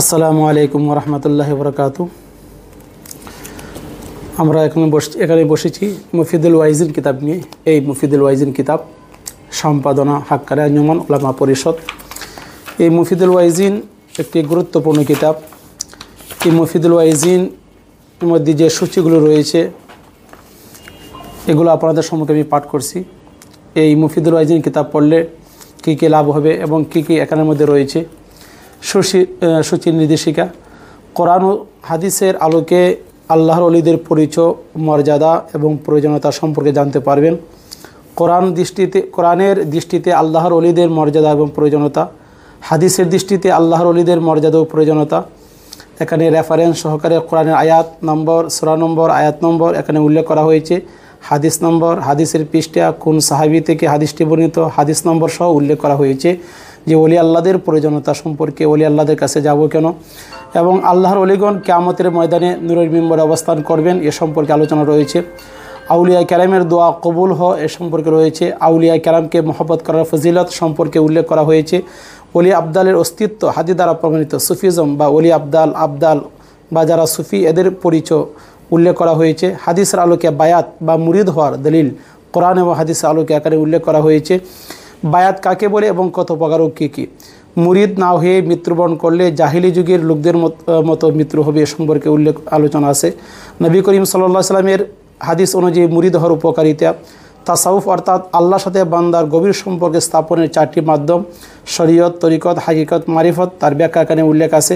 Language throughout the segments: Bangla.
আসসালামু আলাইকুম ওরহমতুল্লাহি বরকাতু। আমরা এখানে বসেছি মুফিদুল ওয়াইজিন কিতাব নিয়ে। এই মুফিদুল ওয়াইজিন কিতাব সম্পাদনা হাক্কানি আঞ্জুমান উলামা পরিষদ। এই মুফিদুল ওয়াইজিন একটি গুরুত্বপূর্ণ কিতাব। এই মুফিদুল ওয়াইজিন মধ্যে যে সূচিগুলো রয়েছে এগুলো আপনাদের সম্মুখে আমি পাঠ করছি। এই মুফিদুল ওয়াইজিন কিতাব পড়লে কী কী লাভ হবে এবং কী কী এখানের মধ্যে রয়েছে। সূচির নির্দেশিকা: কোরআন ও হাদিসের আলোকে আল্লাহর ওলিদের পরিচয়, মর্যাদা এবং প্রয়োজনীয়তা সম্পর্কে জানতে পারবেন। কোরআনের দৃষ্টিতে আল্লাহর ওলিদের মর্যাদা এবং প্রয়োজনীয়তা, হাদিসের দৃষ্টিতে আল্লাহর ওলিদের মর্যাদা ও প্রয়োজনীয়তা। এখানে রেফারেন্স সহকারে কোরআনের আয়াত নম্বর, সূরা নম্বর, আয়াত নম্বর এখানে উল্লেখ করা হয়েছে। হাদিস নম্বর, হাদিসের পৃষ্ঠা, কোন সাহাবী থেকে হাদিসটি বর্ণিত, হাদিস নম্বর সহ উল্লেখ করা হয়েছে। যে ওলি আল্লাহদের প্রয়োজনীয়তা সম্পর্কে, ওলি আল্লাহদের কাছে যাব কেন, এবং আল্লাহর ওলিগণ কিয়ামতের ময়দানে নূরের মিম্বরে অবস্থান করবেন এ সম্পর্কে আলোচনা রয়েছে। আউলিয়া কেরামের দোয়া কবুল এ সম্পর্কে রয়েছে। আউলিয়া কেরামকে মহব্বত করার ফজিলত সম্পর্কে উল্লেখ করা হয়েছে। ওলি আবদালের অস্তিত্ব হাদিস দ্বারা প্রমাণিত। সুফিজম বা ওলি আবদাল বা যারা সুফি এদের পরিচয় উল্লেখ করা হয়েছে। হাদিসের আলোকে বায়াত বা মুরিদ হওয়ার দলিল কোরআন এবং হাদিসের আলোকে আকারে উল্লেখ করা হয়েছে। বায়াত কাকে বলে এবং কত প্রকার ও কী কী। মুরিদ না হয়ে মৃত্যুবরণ করলে জাহিলি যুগের লোকদের মতো মৃত্যু হবে এ সম্পর্কে আলোচনা আছে। নবী করিম সাল্লাল্লাহু আলাইহি ওয়াসাল্লামের হাদিস অনুযায়ী মুরিদ হওয়ার উপকারিতা। তাসাউফ অর্থাৎ আল্লাহর সাথে বান্দার গভীর সম্পর্কে স্থাপনের 4টি মাধ্যম: শরীয়ত, তরিকত, হাকিকত, মারিফত। তার ব্যাখ্যা এখানে উল্লেখ আছে।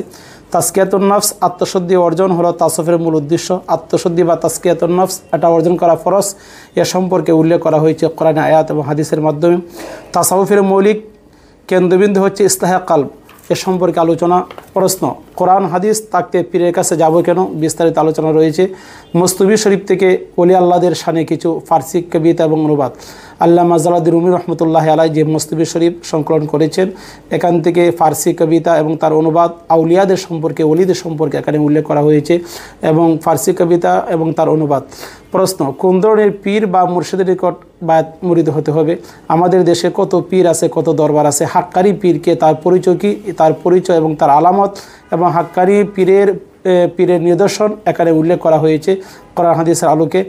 তাজকিয়াতুন নফস আত্মশুদ্ধি অর্জন হলো তাসাউফের মূল উদ্দেশ্য। আত্মশুদ্ধি বা তাজকিয়াতুন নফস এটা অর্জন করা ফরজ এ সম্পর্কে উল্লেখ করা হয়েছে কোরআন আয়াত এবং হাদিসের মাধ্যমে। তাসাউফের মৌলিক কেন্দ্রবিন্দু হচ্ছে ইস্তেহা কালব এ সম্পর্কে আলোচনা। প্রশ্ন: কোরআন হাদিস থাকতে পীরের কাছে যাব কেন, বিস্তারিত আলোচনা রয়েছে। মুস্তাফি শরীফ থেকে ওলি আল্লাহদের শানে কিছু ফার্সি কবিতা এবং অনুবাদ। আল্লামা জালালউদ্দিন রুমি রহমতুল্লাহি আলাইহি যে মুস্তাফি শরীফ সংকলন করেছেন এখান থেকে ফার্সি কবিতা এবং তার অনুবাদ, আউলিয়াদের সম্পর্কে, ওলিদের সম্পর্কে এখানে উল্লেখ করা হয়েছে এবং ফার্সি কবিতা এবং তার অনুবাদ। প্রশ্ন: কোন ধরনের পীর বা মুর্শিদের নিকট বায়াত মুরিদ হতে হবে? আমাদের দেশে কত পীর আছে, কত দরবার আছে? হাক্কানি পীরকে, তার পরিচয় কী, তার পরিচয় এবং তার আলামত এবং হাক্কানি পীরের নিদর্শন এখানে উল্লেখ করা হয়েছে কোরআন হাদিসের আলোকে।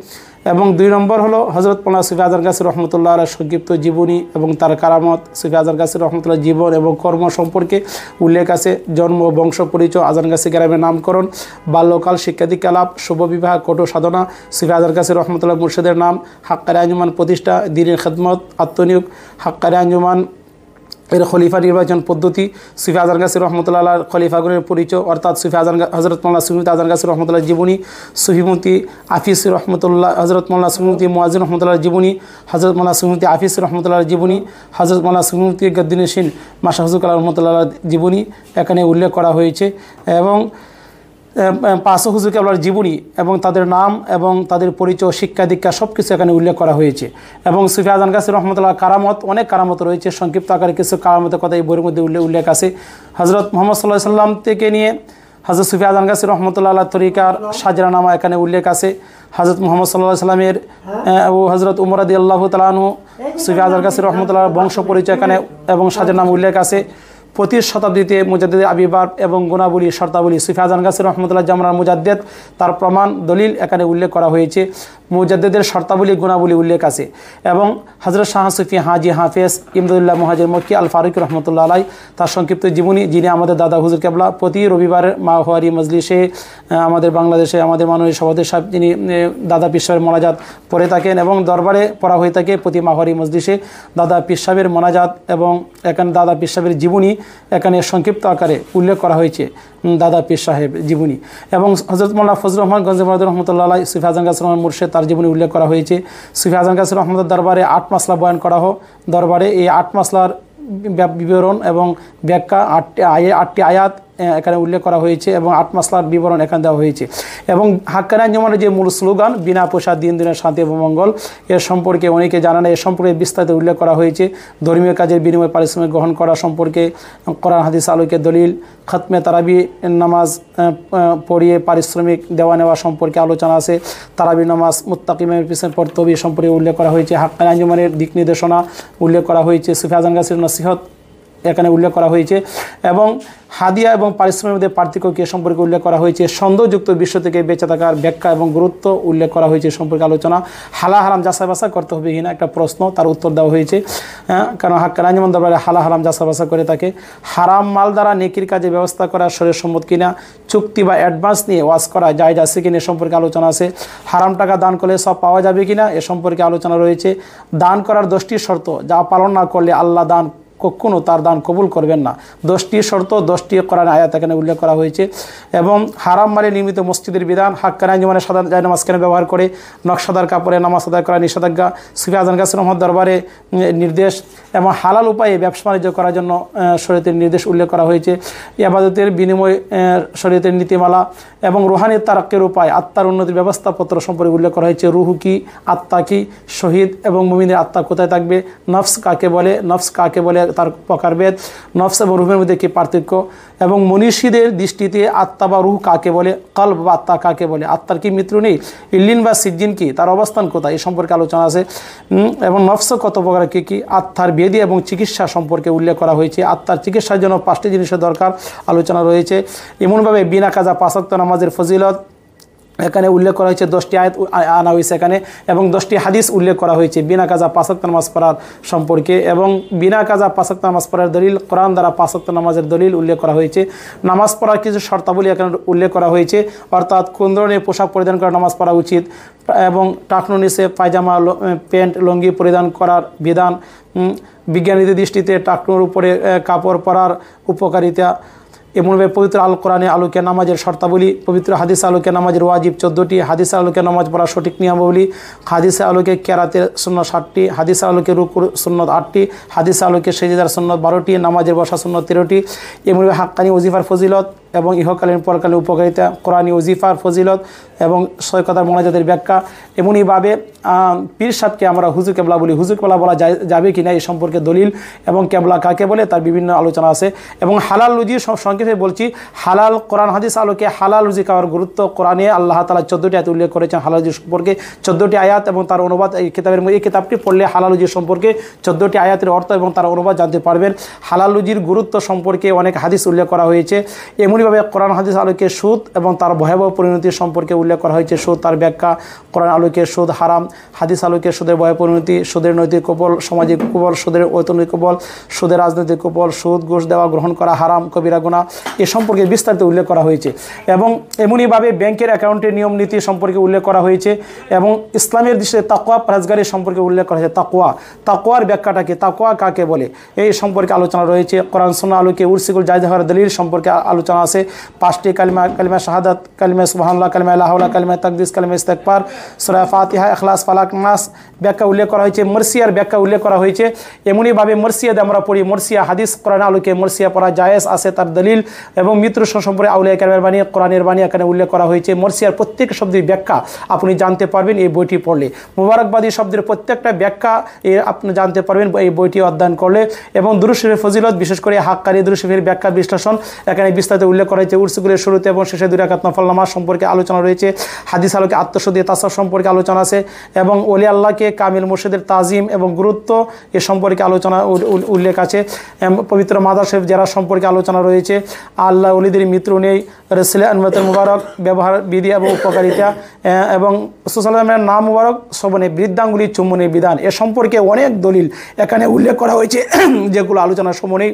এবং 2 নম্বর হলো হযরত মাওলানা সুফি আজহার গাছী রহমতুল্লাহ আলাইহির সংক্ষিপ্ত জীবনী এবং তার কারামত। সুফি আজহার গাছী রহমতুল্লাহ জীবন এবং কর্ম সম্পর্কে উল্লেখ আছে। জন্ম, বংশ পরিচয়, আজহার গাছী গ্রামের নামকরণ, বাল্যকাল, শিক্ষাদীক্ষা লাভ, শুভ বিবাহ, কঠোর সাধনা, সুফি আজহার গাছী রহমতুল্লাহ মুর্শিদের নাম, হাক্কানি আঞ্জুমান প্রতিষ্ঠা, দ্বীনের খেদমত, আত্মনিয়োগ, হাক্কানি আঞ্জুমান এর খলিফা নির্বাচন পদ্ধতি, সুফি আজহার গাছী রহমতুল্লাহ আলাইহির খলিফাগণের পরিচয় অর্থাৎ হযরত মাওলানা সুফি আজহার গাছী রহমতুল্লাহ জীবনী, সুফিমতি আফিস রহমতুল্লাহ, হযরত মাওলানা সুফিমতি মুয়াজ্জিন রহমতুল্লাহ জীবনী, হযরত মাওলানা সুফিমতি আফিস রহমতুল্লাহ জীবনী, হযরত মাওলানা সুফিমতি গদ্দিনশীন মাশা হুজুর কালাম রহমতুল্লাহ জীবনী এখানে উল্লেখ করা হয়েছে। এবং 5 হুজুর কেবলার জীবনী এবং তাদের নাম এবং তাদের পরিচয়, শিক্ষা দীক্ষা সব কিছু এখানে উল্লেখ করা হয়েছে। এবং সুফি আজহার গাছী রহমতুল্লাহ কারামত, অনেক কারামত রয়েছে। সংক্ষিপ্ত আকারে কিছু কারামতের কথা এই বইয়ের মধ্যে উল্লেখ আছে। হযরত মুহাম্মদ সাল্লাল্লাহু আলাইহি সাল্লাম থেকে নিয়ে হযরত সুফি আজহার গাছী রহমতুল্লাহ আলাইহির তরিকার সাজরানামা এখানে উল্লেখ আছে। হযরত মুহাম্মদ সাল্লাল্লাহু আলাইহি সাল্লামের ও হযরত উমর রাদিয়াল্লাহু তাআলা আনহু সুফি আজহার গাছী রহমতুল্লাহর বংশ পরিচয় এখানে এবং সাজরানামা উল্লেখ আছে। 25 শতাব্দীতে মুজাদ্দিদ আবিবার এবং গুণাবলী, শর্তাবলী, সুফি আজহার গাছী রহমতুল্লাহ জামরার মুজাদ্দিদ, তার প্রমাণ দলিল এখানে উল্লেখ করা হয়েছে। মুজাদ্দিদের শর্তাবলী, গুণাবলী উল্লেখ আছে। এবং হযরত শাহ সুফি হাজি হাফেজ ইমদাদুল্লাহ মুহাজির মক্কি আল ফারুকী রহমতুল্লাহ আলাইহি তার সংক্ষিপ্ত জীবনী, যিনি আমাদের দাদা হুজুর কেবলা প্রতি রবিবারের মাহওয়ারি মজলিসে আমাদের বাংলাদেশে আমাদের মাননীয় সভাপতি সাহেব যিনি দাদা পীর সাহেবের মোনাজাত পড়ে থাকেন এবং দরবারে পড়া হয়ে থাকে প্রতি মাহওয়ারি মজলিসে দাদা পীর সাহেবের মোনাজাত এবং এখানে দাদা পীর সাহেবের জীবনী এখানে সংক্ষিপ্ত আকারে উল্লেখ করা হয়েছে। দাদা পীর সাহেব জীবনী এবং হযরত মাওলানা ফজলুর রহমান গঞ্জে রহমতুল্লাহ আলাইহি সুফি আজহার গাছী রহমান মুর্শিদ তার জীবনী উল্লেখ করা হয়েছে। সুফি আজহার গাছী রহমতুল্লাহ দরবারে 8 মাসলা বয়ান করা দরবারে এই 8 মাসলার বিবরণ এবং ব্যাখ্যা 8টি আয়াত এখানে উল্লেখ করা হয়েছে এবং 8 মাসলার বিবরণ এখানে দেওয়া হয়েছে। এবং হাক্কানি আঞ্জুমানের যে মূল স্লোগান বিনা পয়সা দিন দিনের শান্তি এবং মঙ্গল, এর সম্পর্কে অনেকে জানে না। এর সম্পর্কে বিস্তারিত উল্লেখ করা হয়েছে। ধর্মীয় কাজের বিনিময়ে পারিশ্রমিক গ্রহণ করা সম্পর্কে কোরআন হাদিস আলোকে দলিল, খতমে তারাবি নামাজ পড়িয়ে পারিশ্রমিক দেওয়া নেওয়া সম্পর্কে আলোচনা আছে। তারাবি নামাজ মুত্তাকিমের পিছনে পড়তে হবে সম্পর্কে উল্লেখ করা হয়েছে। হাক্কানি আঞ্জুমানের দিক নির্দেশনা উল্লেখ করা হয়েছে। সুফি আজহার গাছীর নসিহত এখানে উল্লেখ করা হয়েছে এবং হাদিয়া এবং পারিশ্রমিকের মধ্যে পার্থক্য কি সম্পর্কে উল্লেখ করা হয়েছে। সন্দেহযুক্ত বিশ্ব থেকে বেঁচে থাকার ব্যাখ্যা এবং গুরুত্ব উল্লেখ করা হয়েছে সম্পর্কে আলোচনা। হালা হারাম যাচাই বাছাই করতে হবে কিনা একটা প্রশ্ন, তার উত্তর দেওয়া হয়েছে। কারণ হাক্কানি আঞ্জুমান দরবারে হালা হারাম যাচাই বাছাই করে থাকে। হারাম মাল দ্বারা নেকির কাজে ব্যবস্থা করা শরীর সম্মত কিনা, চুক্তি বা অ্যাডভান্স নিয়ে ওয়াজ করা জায়েজ আছে কিনা এ সম্পর্কে আলোচনা আছে। হারাম টাকা দান করলে সব পাওয়া যাবে কিনা এ সম্পর্কে আলোচনা রয়েছে। দান করার 10টি শর্ত যা পালন না করলে আল্লাহ দান কখনো তার দান কবুল করবেন না। 10টি শর্ত 10টি কোরআন আয়াত এখানে উল্লেখ করা হয়েছে। এবং হারাম মালে নির্মিত মসজিদের বিধান, হাক্কানি আঞ্জুমানে সাদা জায়নামাজ কেন ব্যবহার করে, নকশাদার কাপড়ে নামাজ আদায় করা নিষেধাজ্ঞা, সুফি আজম গাছের রহমত দরবারে নির্দেশ এবং হালাল উপায়ে ব্যবসা বাণিজ্য করার জন্য শরীয়তের নির্দেশ উল্লেখ করা হয়েছে। ইবাদতের বিনিময় শরীয়তের নীতিমালা এবং রুহানি তারাক্কির উপায়, আত্মার উন্নতির ব্যবস্থাপত্র সম্পর্কে উল্লেখ করা হয়েছে। রুহু কি, আত্মা কি, শহীদ এবং মুমিনের আত্মা কোথায় থাকবে, নফস কাকে বলে, নফস কাকে বলে তার প্রকারভেদ, নফস এবং রুহের মধ্যে কী পার্থক্য এবং মনীষীদের দৃষ্টিতে আত্মা বা রুহ কাকে বলে, কলব বা আত্মা কাকে বলে, আত্মার কি মৃত্যু নেই, ইল্লিন বা সিজ্জিন কি, তার অবস্থান কোথায় এই সম্পর্কে আলোচনা আছে। এবং নফস কত প্রকার কী কী, আত্মার বেদি এবং চিকিৎসা সম্পর্কে উল্লেখ করা হয়েছে। আত্মার চিকিৎসার জন্য 5টি জিনিসের দরকার আলোচনা রয়েছে। এমনভাবে বিনা কাজা 5 ওয়াক্ত নামাজের ফজিলত এখানে উল্লেখ করা হয়েছে। 10টি আয়াত আনা হয়েছে এখানে এবং 10টি হাদিস উল্লেখ করা হয়েছে বিনা কাজা 5 ওয়াক্ত নামাজ পড়ার সম্পর্কে। এবং বিনা কাজা 5 ওয়াক্ত নামাজ পড়ার দলিল, কোরআন দ্বারা 5 ওয়াক্ত নামাজের দলিল উল্লেখ করা হয়েছে। নামাজ পড়ার কিছু শর্তাবলী এখানে উল্লেখ করা হয়েছে, অর্থাৎ কোন ধরনের পোশাক পরিধান করে নামাজ পড়া উচিত এবং টাকনুর নিচে পায়জামা, প্যান্ট, লুঙ্গি পরিধান করার বিধান, বিজ্ঞানীদের দৃষ্টিতে টাকনুর উপরে কাপড় পরার উপকারিতা, এমনভাবে পবিত্র আল কোরআনে আলোকে নামাজের শর্তাবলী, পবিত্র হাদিস আলোকে নামাজের ওয়াজিব 14টি, হাদিস আলোকে নামাজ পড়ার সঠিক নিয়মাবলী, হাদিসে আলোকে কেরাতের সুন্নত 60টি, হাদিস আলোকে রুকুর সুন্নত 8টি, হাদিস আলোকে সেজদার সুন্নত 12টি, নামাজের বসা সুন্নত 13টি, এমনভাবে হাক্কানি ওজিফার ফজিলত এবং ইহকালীন পরকালীন উপকারিতা, কোরআনী ওজিফার ফজিলত এবং সৈকতার মোনাজাতের ব্যাখ্যা। এমনইভাবে পীর সাহেবকে আমরা হুজুর কেবলা বলি, হুজুর কেবলা বলা যাবে কিনা এই সম্পর্কে দলিল এবং কেবলা কাকে বলে তার বিভিন্ন আলোচনা আছে। এবং হালাল রুজি সংক্ষেপে বলছি, হালাল কোরআন হাদিস আলোকে হালাল রুজি খাওয়ার গুরুত্ব কোরআনে আল্লাহ তাআলা 14টি আয়াত উল্লেখ করেছেন হালাল রুজি সম্পর্কে। 14টি আয়াত এবং তার অনুবাদ এই কিতাবের মধ্যে, এই কিতাবটি পড়লে হালাল রুজি সম্পর্কে 14টি আয়াতের অর্থ এবং তার অনুবাদ জানতে পারবেন। হালাল রুজির গুরুত্ব সম্পর্কে অনেক হাদিস উল্লেখ করা হয়েছে। এমনইভাবে কোরআন হাদিস আলোকে সুদ এবং তার ভয়াবহ পরিণতি সম্পর্কে উল্লেখ করা হয়েছে। সুদ, তার ব্যাখ্যা, কোরআন আলোকে সুদ হারাম, হাদিস আলোকে সুদের ভয়াবহ পরিণতি, সুদের নৈতিক কুফল, সামাজিক কুফল, সুদের অর্থনৈতিক কুফল, সুদের রাজনৈতিক কুফল, সুদ ঘুষ দেওয়া গ্রহণ করা হারাম, কবিরা গুনাহ এ সম্পর্কে বিস্তারিত উল্লেখ করা হয়েছে। এবং এমনইভাবে ব্যাংকের অ্যাকাউন্টের নিয়ম নীতি সম্পর্কে উল্লেখ করা হয়েছে এবং ইসলামের দৃষ্টিতে তাকওয়া পরহেজগারি সম্পর্কে উল্লেখ করা হয়েছে। তাকওয়ার ব্যাখ্যাটা কি, তাকওয়া কাকে বলে এই সম্পর্কে আলোচনা রয়েছে। কোরআন সুন্নাহ আলোকে উরসিকুল জায়েজ হওয়ার দলিল সম্পর্কে আলোচনা আছে। 5টি কালিমা, কালিমা শাহাদাত, কালিমা সুবহানাল্লাহ, কালিমা লা হাওলা, কালিমা তাকদিস, কালিমা ইস্তিগফার, সূরা ফাতিহা, ইখলাস, ফালাক, নাস ব্যাখ্যা উল্লেখ করা হয়েছে। মরসিয়ার ব্যাখ্যা উল্লেখ করা হয়েছে। এমনইভাবে মরসিয়াতে আমরা পড়ি, মরসিয়া হাদিস কোরআন আলোকে মরসিয়া পড়া জায়েজ আছে তার দলিল এবং মৃত্যু সম্পর্কে আউলিয়া কেরামের বাণী, কোরআনের বাণী এখানে উল্লেখ করা হয়েছে। মরসিয়ার প্রত্যেক শব্দের ব্যাখ্যা আপনি জানতে পারবেন এই বইটি পড়লে। মুবারকবাদী শব্দের প্রত্যেকটা ব্যাখ্যা আপনি জানতে পারবেন এই বইটি অধ্যয়ন করলে। এবং দুরূদ শরীফের ফজিলত, বিশেষ করে হাক্কানি দুরূদ শরীফের ব্যাখ্যা বিশ্লেষণ এখানে বিস্তারিত উল্লেখ করা হয়েছে। উরসুগুলের শুরুতে এবং শেষে 2 রাকাত নফল নামাজ সম্পর্কে আলোচনা রয়েছে। হাদিস আলোকে আত্মশুদ্ধি, তাসাউফ সম্পর্কে আলোচনা আছে এবং ওলি আল্লাহকে কামিল মুর্শিদের তাজিম এবং গুরুত্ব এ সম্পর্কে আলোচনা উল্লেখ আছে। পবিত্র মাদার শরীফ যারা সম্পর্কে আলোচনা রয়েছে। আল্লাহ ওলিদের মৃত্যু নেই, রসুল আনমতের মুবারক ব্যবহার বিধি এবং উপকারিতা এবং সুসালামের নাম মুবারক শ্রবণে, বৃদ্ধাঙ্গুলি চুম্বনের বিধান এ সম্পর্কে অনেক দলিল এখানে উল্লেখ করা হয়েছে, যেগুলো আলোচনার সময়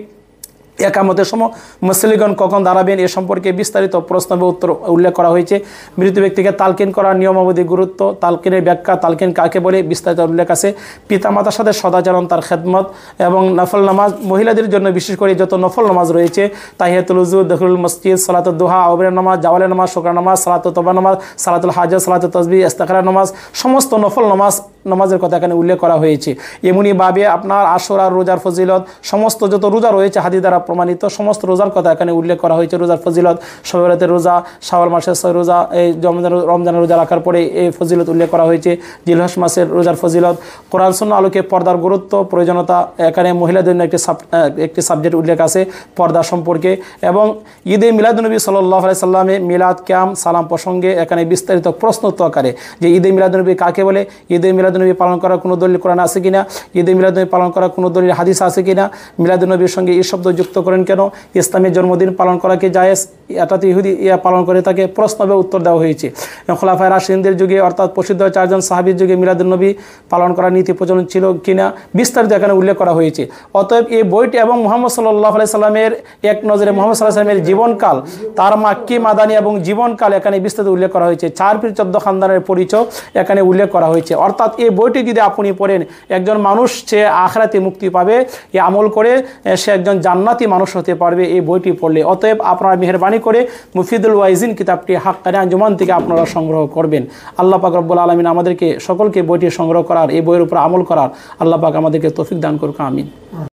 একামতের সময় মুসলিগণ কখন দাঁড়াবেন এ সম্পর্কে বিস্তারিত প্রশ্ন এবং উত্তর উল্লেখ করা হয়েছে। মৃত ব্যক্তিকে তালকিন করার নিয়মাবলী, গুরুত্ব, তালকিনের ব্যাখ্যা, তালকিন কাকে বলে বিস্তারিত উল্লেখ আছে। পিতামাতার সাথে সদাচরণ, তার খেদমত এবং নফল নামাজ, মহিলাদের জন্য বিশেষ করে যত নফল নামাজ রয়েছে, তাহিয়াতুল উযু, দখলুল মসজিদ, সালাতুদ দুহা, আওবের নামাজ, জাওয়ালের নামাজ, শুকর নামাজ, সালাতুত তওবা নামাজ, সালাতুল হাজাত, সালাতুত তাসবিহ, ইস্তিগফার নামাজ, সমস্ত নফল নামাজের কথা এখানে উল্লেখ করা হয়েছে। এমনিভাবে আপনার আশুরার রোজার ফজিলত, সমস্ত যত রোজা রয়েছে হাদিস দ্বারা প্রমাণিত সমস্ত রোজার কথা এখানে উল্লেখ করা হয়েছে। রোজার ফজিলত, শবে বরাতের রোজা, শাওয়াল মাসের 6 রোজা, এই রমজানের রোজা রাখার পরে এই ফজিলত উল্লেখ করা হয়েছে। জিলহজ মাসের রোজার ফজিলত, কোরআন সুন্নাহ আলোকে পর্দার গুরুত্ব, প্রয়োজনীয়তা, এখানে মহিলাদের জন্য একটি সাবজেক্ট উল্লেখ আছে পর্দা সম্পর্কে। এবং ঈদে মিলাদুন্নবী সাল্লাল্লাহু আলাইহি সাল্লামে মিলাদ, ক্যাম, সালাম প্রসঙ্গে এখানে বিস্তারিত প্রশ্ন উত্তর আকারে যে ঈদে মিলাদুন্নবী কাকে বলে, ঈদে মিলাদ মিলাদুন্নবী পালন করার কোনো দলিল কোরআন আছে কিনা, ঈদে মিলাদুন্নবী পালন করার কোনো দলিল হাদিস আছে কিনা, মিলাদুন্নবীর সঙ্গে এই শব্দ যুক্ত করেন কেন, ইসলামের জন্মদিন পালন করা কি জায়েজ, এটাতে ইহুদি পালন করে তাকে প্রশ্নবে উত্তর দেওয়া হয়েছে। খোলাফায়ে রাশিদিনদের যুগে অর্থাৎ প্রসিদ্ধ 4 জন সাহাবীর যুগে মিলাদুন্নবী পালন করার নীতি প্রচলন ছিল কিনা বিস্তারিত এখানে উল্লেখ করা হয়েছে। অতএব এই বইটি এবং মুহাম্মদ সাল্লাল্লাহু আলাইহি সাল্লামের এক নজরে মুহাম্মদ সাল্লাল্লাহু আলাইহি সাল্লামের জীবনকাল, তার মাক্কি মাদানী এবং জীবনকাল এখানে বিস্তারিত উল্লেখ করা হয়েছে। 4 পীর 14 খানদানের পরিচয় এখানে উল্লেখ করা হয়েছে। অর্থাৎ এই বইটি যদি আপনি পড়েন, একজন মানুষ সে আখিরাতে মুক্তি পাবে, এই আমল করে সে একজন জান্নাতি মানুষ হতে পারবে এই বইটি পড়লে। অতএব আপনারা মেহেরবানি করে মুফিদুল ওয়াইজিন কিতাবটি হাক্কানি আঞ্জুমান থেকে আপনারা সংগ্রহ করবেন। আল্লাহ পাক রব্বুল আলামিন আমাদেরকে সকলকে বইটি সংগ্রহ করার, এই বইয়ের উপর আমল করার আল্লাহ পাক আমাদেরকে তৌফিক দান করুক। আমিন।